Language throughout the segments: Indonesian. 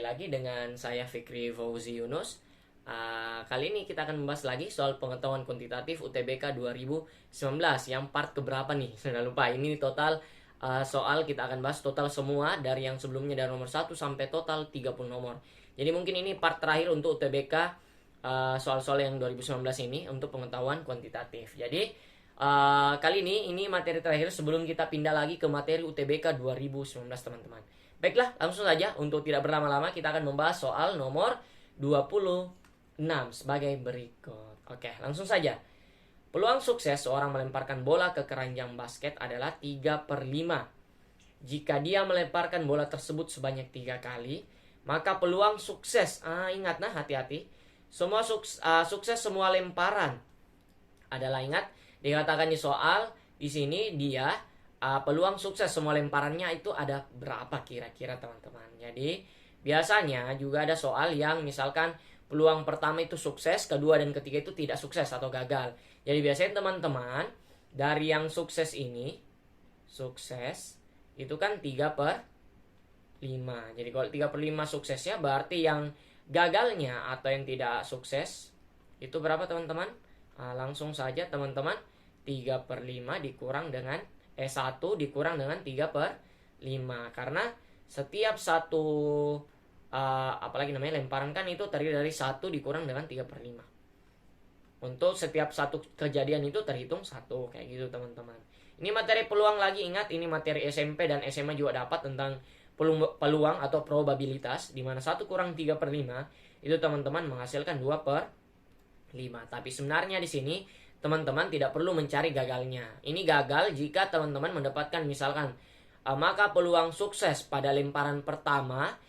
lagi dengan saya Fikri Fauzi Yunus. Kali ini kita akan membahas lagi soal pengetahuan kuantitatif UTBK 2019 yang part keberapa nih? Sudah lupa. Ini total soal kita akan bahas total semua dari yang sebelumnya dari nomor 1 sampai total 30 nomor. Jadi mungkin ini part terakhir untuk UTBK soal-soal yang 2019 ini untuk pengetahuan kuantitatif. Jadi kali ini materi terakhir sebelum kita pindah lagi ke materi UTBK 2019 teman-teman. Baiklah, langsung saja untuk tidak berlama-lama kita akan membahas soal nomor 26 sebagai berikut. Oke, langsung saja. Peluang sukses seorang melemparkan bola ke keranjang basket adalah 3/5. Jika dia melemparkan bola tersebut sebanyak 3 kali, maka peluang sukses, ingat hati-hati. Semua sukses semua lemparan adalah, ingat, dikatakan di soal di sini dia peluang sukses semua lemparannya itu ada berapa kira-kira teman-teman. Jadi biasanya juga ada soal yang misalkan peluang pertama itu sukses, kedua dan ketiga itu tidak sukses atau gagal. Jadi biasanya teman-teman dari yang sukses ini, sukses itu kan 3/5. Jadi kalau 3/5 suksesnya, berarti yang gagalnya atau yang tidak sukses itu berapa teman-teman? Langsung saja teman-teman, 3/5 dikurang dengan 1 dikurang dengan 3/5. Karena setiap satu apalagi namanya lemparan kan itu terdiri dari 1 dikurang dengan 3/5. Untuk setiap satu kejadian itu terhitung 1, kayak gitu teman-teman. Ini materi peluang lagi, ingat ini materi SMP dan SMA juga dapat tentang peluang atau probabilitas, di mana 1 kurang 3/5 itu teman-teman menghasilkan 2/5. Tapi sebenarnya di sini teman-teman tidak perlu mencari gagalnya. Ini gagal jika teman-teman mendapatkan misalkan maka peluang sukses pada lemparan pertama,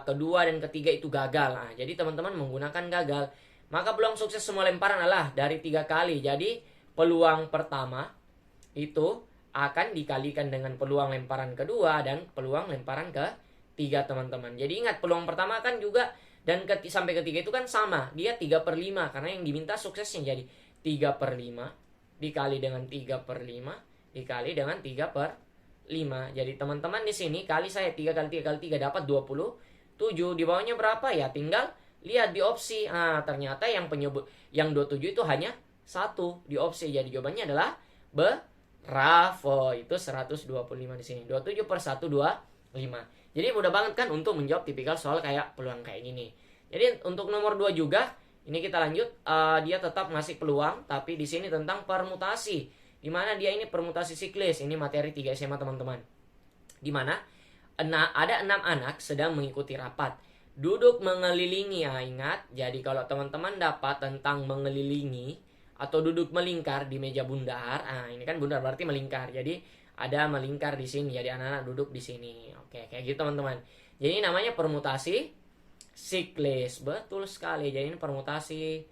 kedua dan ketiga itu gagal. Jadi teman-teman menggunakan gagal. Maka peluang sukses semua lemparan adalah dari 3 kali. Jadi peluang pertama itu akan dikalikan dengan peluang lemparan kedua dan peluang lemparan ketiga teman-teman. Jadi ingat, peluang pertama kan juga dan sampai ketiga itu kan sama. Dia 3/5 karena yang diminta suksesnya. Jadi 3/5 dikali dengan 3/5 dikali dengan 3/5. Jadi teman-teman di sini kali saya 3 kali 3 kali 3 dapat 27. Di bawahnya berapa ya? Tinggal lihat di opsi. Ternyata yang 27 itu hanya 1 di opsi. Jadi jawabannya adalah bravo. Itu 125 di sini. 27/125. Jadi mudah banget kan untuk menjawab tipikal soal kayak peluang kayak gini. Jadi untuk nomor 2 juga ini kita lanjut, dia tetap ngasih peluang, tapi di sini tentang permutasi. Di mana dia ini permutasi siklis. Ini materi 3 SMA teman-teman. Di mana ada 6 anak sedang mengikuti rapat. Duduk mengelilingi, ingat. Jadi kalau teman-teman dapat tentang mengelilingi atau duduk melingkar di meja bundar, ini kan bundar berarti melingkar. Jadi ada melingkar di sini. Jadi anak-anak duduk di sini. Oke, kayak gitu teman-teman. Jadi namanya permutasi siklis, betul sekali. Jadi ini permutasi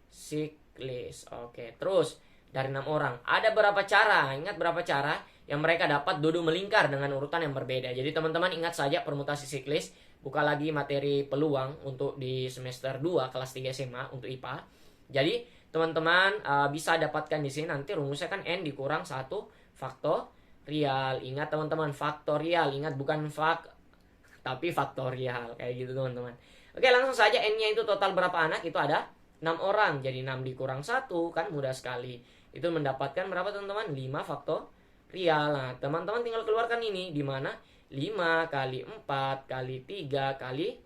siklis. Oke, terus dari 6 orang ada berapa cara? Ingat berapa cara yang mereka dapat duduk melingkar dengan urutan yang berbeda. Jadi teman-teman ingat saja permutasi siklis. Buka lagi materi peluang untuk di semester 2 kelas 3 SMA untuk IPA. Jadi teman-teman bisa dapatkan di sini nanti rumusnya kan N dikurang 1 faktorial. Ingat teman-teman, faktorial. Ingat bukan tapi faktorial. Kayak gitu teman-teman. Oke, langsung saja N-nya itu total berapa anak? Itu ada 6 orang. Jadi 6 dikurang 1 kan mudah sekali. Itu mendapatkan berapa teman-teman? 5 faktorial. Nah, teman-teman tinggal keluarkan ini. Di mana? 5 kali 4 kali 3 kali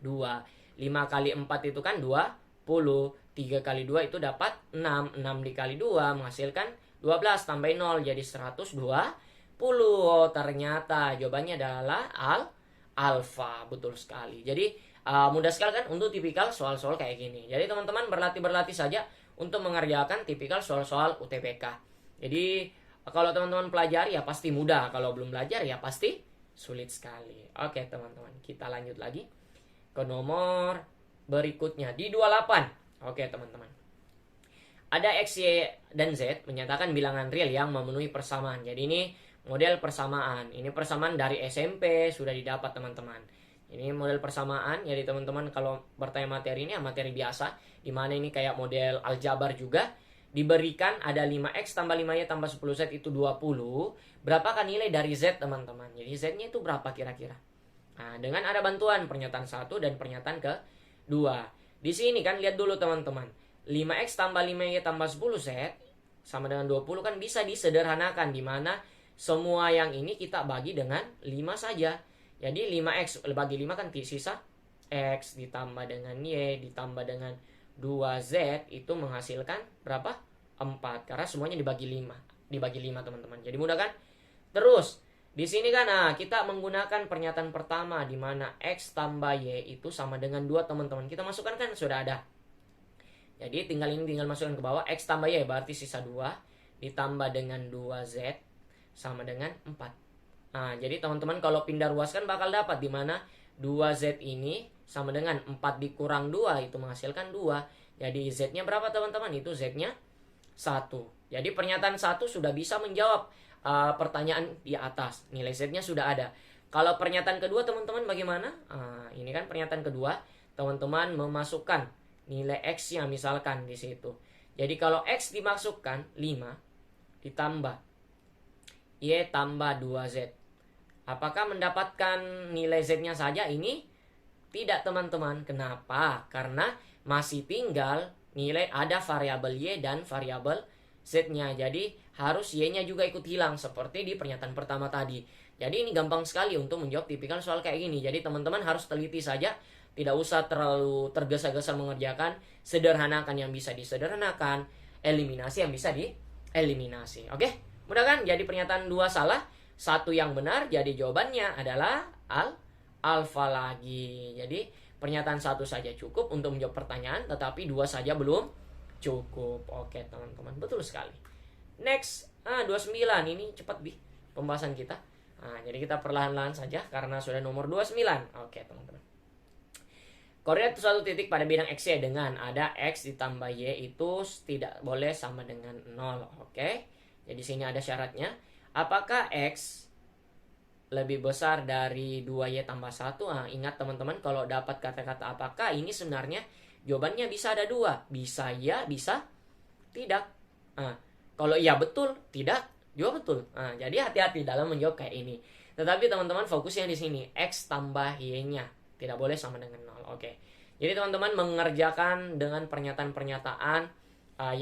2. 5 kali 4 itu kan 20. 3 kali 2 itu dapat 6. 6 dikali 2 menghasilkan 12. Tambahin 0 jadi 120. Ternyata jawabannya adalah alfa. Betul sekali. Jadi mudah sekali kan untuk tipikal soal-soal kayak gini. Jadi teman-teman berlatih saja untuk mengerjakan tipikal soal-soal UTBK. Jadi kalau teman-teman pelajari ya pasti mudah. Kalau belum belajar ya pasti sulit sekali. Oke teman-teman, kita lanjut lagi ke nomor berikutnya di 28. Oke teman-teman, ada X, Y, dan Z menyatakan bilangan real yang memenuhi persamaan. Jadi ini model persamaan. Ini persamaan dari SMP sudah didapat teman-teman. Ini model persamaan. Jadi teman-teman kalau bertanya materi ini materi biasa, dimana ini kayak model aljabar juga. Diberikan ada 5X tambah 5Y tambah 10Z itu 20. Berapakah nilai dari Z teman-teman? Jadi Z-nya itu berapa kira-kira? Nah, dengan ada bantuan pernyataan 1 dan pernyataan kedua. Di sini kan lihat dulu teman-teman. 5x tambah 5y tambah 10z sama dengan 20 kan bisa disederhanakan, di mana semua yang ini kita bagi dengan 5 saja. Jadi 5x bagi 5 kan sisa x ditambah dengan y ditambah dengan 2z itu menghasilkan berapa? 4, karena semuanya dibagi 5. Dibagi 5 teman-teman. Jadi mudah kan? Terus di sini kan kita menggunakan pernyataan pertama di mana x tambah y itu sama dengan 2 teman-teman. Kita masukkan kan sudah ada. Jadi tinggal masukkan ke bawah, x tambah y berarti sisa 2 ditambah dengan 2z sama dengan 4. Nah, jadi teman-teman kalau pindah ruaskan bakal dapat di mana 2z ini sama dengan 4 dikurang 2 itu menghasilkan 2. Jadi z-nya berapa teman-teman? Itu z-nya 1. Jadi pernyataan 1 sudah bisa menjawab pertanyaan di atas. Nilai z-nya sudah ada. Kalau pernyataan kedua teman-teman bagaimana? Ini kan pernyataan kedua, teman-teman memasukkan nilai x-nya misalkan di situ. Jadi kalau x dimasukkan 5 ditambah y tambah 2z. Apakah mendapatkan nilai z-nya saja? Ini tidak teman-teman. Kenapa? Karena masih tinggal nilai ada variabel y dan variabel z-nya. Jadi harus y-nya juga ikut hilang seperti di pernyataan pertama tadi. Jadi ini gampang sekali untuk menjawab tipikal soal kayak gini. Jadi teman-teman harus teliti saja. Tidak usah terlalu tergesa-gesa mengerjakan. Sederhanakan yang bisa disederhanakan. Eliminasi yang bisa dieliminasi. Oke? Mudah kan? Jadi pernyataan 2 salah, 1 yang benar. Jadi jawabannya adalah alfa lagi. Jadi pernyataan 1 saja cukup untuk menjawab pertanyaan, tetapi 2 saja belum cukup. Oke teman-teman, betul sekali. Next, 29 ini cepat pembahasan kita. Jadi kita perlahan-lahan saja karena sudah nomor 29. Oke teman-teman. Koordinat suatu titik pada bidang x y dengan ada x ditambah y itu tidak boleh sama dengan 0. Oke. Jadi sini ada syaratnya. Apakah x lebih besar dari 2y tambah 1? Ingat teman-teman, kalau dapat kata-kata apakah ini sebenarnya jawabannya bisa ada 2. Bisa ya, bisa tidak. Kalau iya betul, tidak, jawab betul. Jadi hati-hati dalam menjawab kayak ini. Tetapi teman-teman fokusnya di sini, x tambah y-nya tidak boleh sama dengan 0. Oke. Jadi teman-teman mengerjakan dengan pernyataan-pernyataan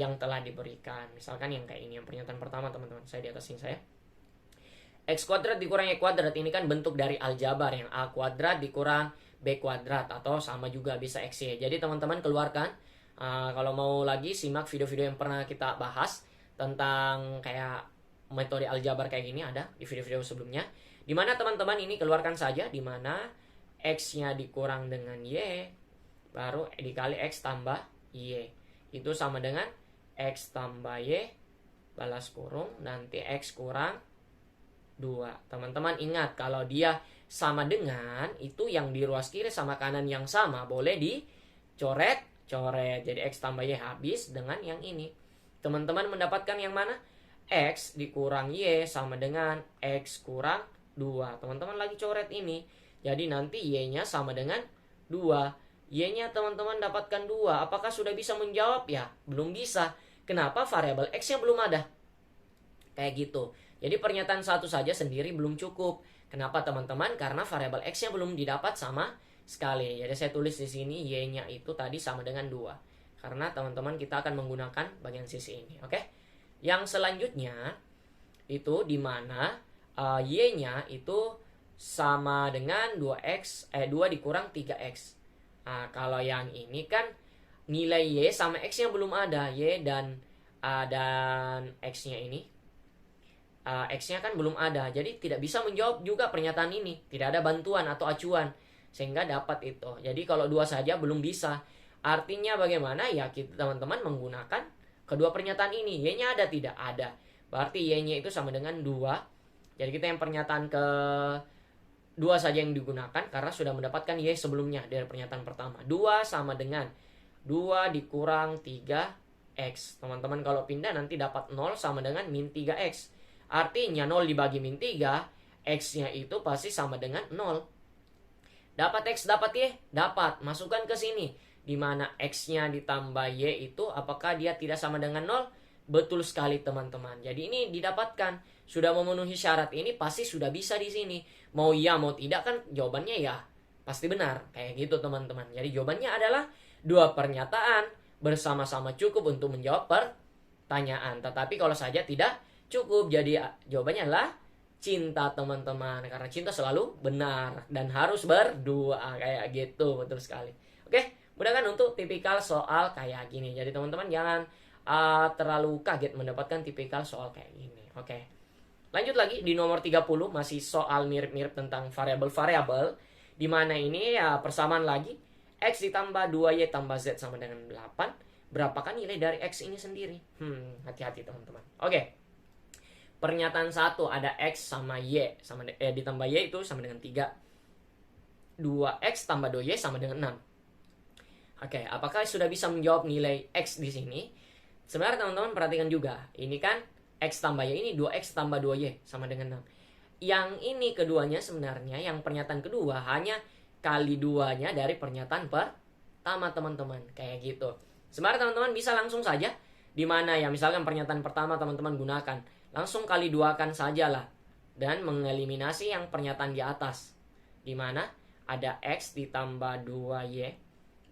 yang telah diberikan. Misalkan yang kayak ini, yang pernyataan pertama teman-teman. Saya di atas sini saya. X kuadrat dikurang Y kuadrat ini kan bentuk dari aljabar yang A kuadrat dikurang B kuadrat atau sama juga bisa XY. Jadi teman-teman keluarkan. Kalau mau lagi simak video-video yang pernah kita bahas tentang kayak metode aljabar kayak gini ada di video-video sebelumnya. Dimana teman-teman ini keluarkan saja dimana X-nya dikurang dengan Y baru dikali X tambah Y. Itu sama dengan X tambah Y balas kurung nanti X kurang 2. Teman-teman ingat kalau dia sama dengan itu yang di ruas kiri sama kanan yang sama boleh dicoret. Jadi X tambah Y habis dengan yang ini. Teman-teman mendapatkan yang mana? X dikurang Y sama dengan X kurang 2. Teman-teman lagi coret ini. Jadi nanti Y-nya sama dengan 2. Y-nya teman-teman dapatkan 2. Apakah sudah bisa menjawab? Ya, belum bisa. Kenapa? Variabel X-nya belum ada. Kayak gitu. Jadi pernyataan 1 saja sendiri belum cukup. Kenapa teman-teman? Karena variabel X-nya belum didapat sama sekali. Jadi saya tulis di sini Y-nya itu tadi sama dengan 2. Karena teman-teman kita akan menggunakan bagian sisi ini. Oke? Yang selanjutnya itu di mana Y-nya itu sama dengan 2 dikurang 3X. Kalau yang ini kan nilai Y sama X-nya belum ada. Y dan X-nya ini. X-nya kan belum ada. Jadi tidak bisa menjawab juga pernyataan ini. Tidak ada bantuan atau acuan. Sehingga dapat itu. Jadi kalau 2 saja belum bisa. Artinya bagaimana? Ya kita teman-teman menggunakan kedua pernyataan ini. Y-nya ada? Tidak ada. Berarti Y-nya itu sama dengan 2. Jadi kita yang pernyataan ke 2 saja yang digunakan karena sudah mendapatkan Y sebelumnya dari pernyataan pertama. 2 sama dengan 2 dikurang 3X. Teman-teman kalau pindah nanti dapat 0 sama dengan min 3X. Artinya 0 dibagi min 3, X-nya itu pasti sama dengan 0. Dapat X, dapat Y? Dapat. Masukkan ke sini. Dimana X-nya ditambah Y itu apakah dia tidak sama dengan 0? Betul sekali teman-teman. Jadi ini didapatkan. Sudah memenuhi syarat ini pasti sudah bisa di sini. Mau iya mau tidak kan jawabannya ya pasti benar. Kayak gitu teman-teman. Jadi jawabannya adalah dua pernyataan bersama-sama cukup untuk menjawab pertanyaan. Tetapi kalau saja tidak cukup, jadi jawabannya adalah cinta teman-teman. Karena cinta selalu benar dan harus berdua. Kayak gitu, betul sekali. Oke, mudah kan untuk tipikal soal kayak gini. Jadi teman-teman jangan terlalu kaget mendapatkan tipikal soal kayak gini. Oke. Lanjut lagi di nomor 30 masih soal mirip-mirip tentang variabel-variabel, di mana ini ya persamaan lagi x ditambah 2y tambah z sama dengan 8. Berapakah nilai dari x ini sendiri? Hati-hati teman-teman. Oke. Pernyataan 1 ada x sama y sama ditambah y itu sama dengan 3. 2x tambah 2y sama dengan 6. Oke, apakah sudah bisa menjawab nilai x di sini? Sebenarnya teman-teman perhatikan juga, ini kan x tambah y ini 2x tambah 2y sama dengan 6. Yang ini keduanya sebenarnya, yang pernyataan kedua hanya kali 2-nya dari pernyataan pertama teman-teman. Kayak gitu. Sebenarnya teman-teman bisa langsung saja, di mana ya misalkan pernyataan pertama teman-teman gunakan, langsung kali 2-kan saja lah. Dan mengeliminasi yang pernyataan di atas. Di mana ada x ditambah 2y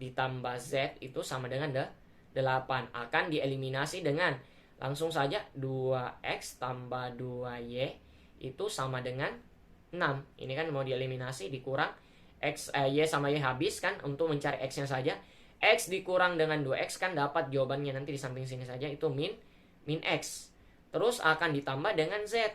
ditambah z itu sama dengan 8. Akan dieliminasi dengan langsung saja 2x tambah 2y itu sama dengan 6. Ini kan mau dieliminasi, dikurang y sama y habis kan, untuk mencari x-nya saja. X dikurang dengan 2x kan dapat jawabannya nanti di samping sini saja, itu min x. Terus akan ditambah dengan z,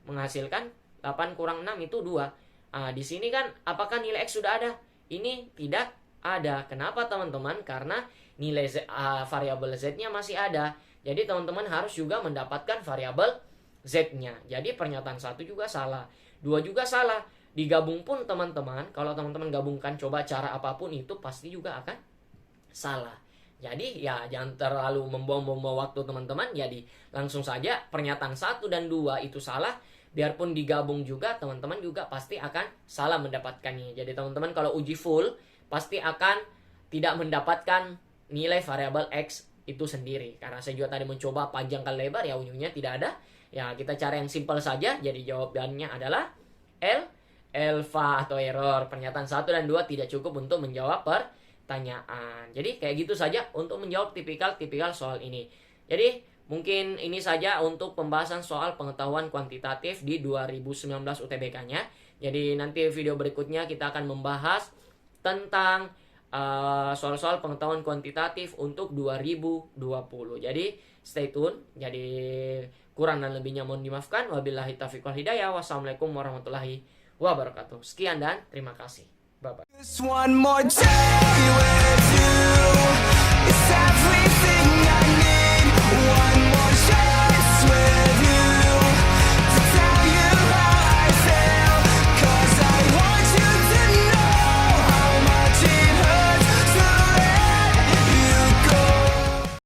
menghasilkan 8 kurang 6 itu 2. Di sini kan apakah nilai x sudah ada? Ini tidak ada. Kenapa teman-teman? Karena nilai variabel z-nya masih ada. Jadi teman-teman harus juga mendapatkan variabel z-nya. Jadi pernyataan 1 juga salah, 2 juga salah. Digabung pun teman-teman, kalau teman-teman gabungkan coba cara apapun itu pasti juga akan salah. Jadi ya jangan terlalu membuang-buang waktu teman-teman. Jadi langsung saja pernyataan 1 dan 2 itu salah. Biarpun digabung juga teman-teman juga pasti akan salah mendapatkannya. Jadi teman-teman kalau uji full pasti akan tidak mendapatkan nilai variabel x itu sendiri. Karena saya juga tadi mencoba panjang kali lebar, ya ujungnya tidak ada. Ya kita cari yang simpel saja. Jadi jawabannya adalah alpha atau error. Pernyataan 1 dan 2 tidak cukup untuk menjawab pertanyaan. Jadi kayak gitu saja untuk menjawab tipikal soal ini. Jadi mungkin ini saja untuk pembahasan soal pengetahuan kuantitatif di 2019 UTBK-nya. Jadi nanti video berikutnya kita akan membahas tentang soal-soal pengetahuan kuantitatif untuk 2020. Jadi stay tune. Jadi kurang dan lebihnya mohon dimaafkan. Wabillahi taufiq wal hidayah. Wassalamualaikum warahmatullahi wabarakatuh. Sekian dan terima kasih. Bye bye.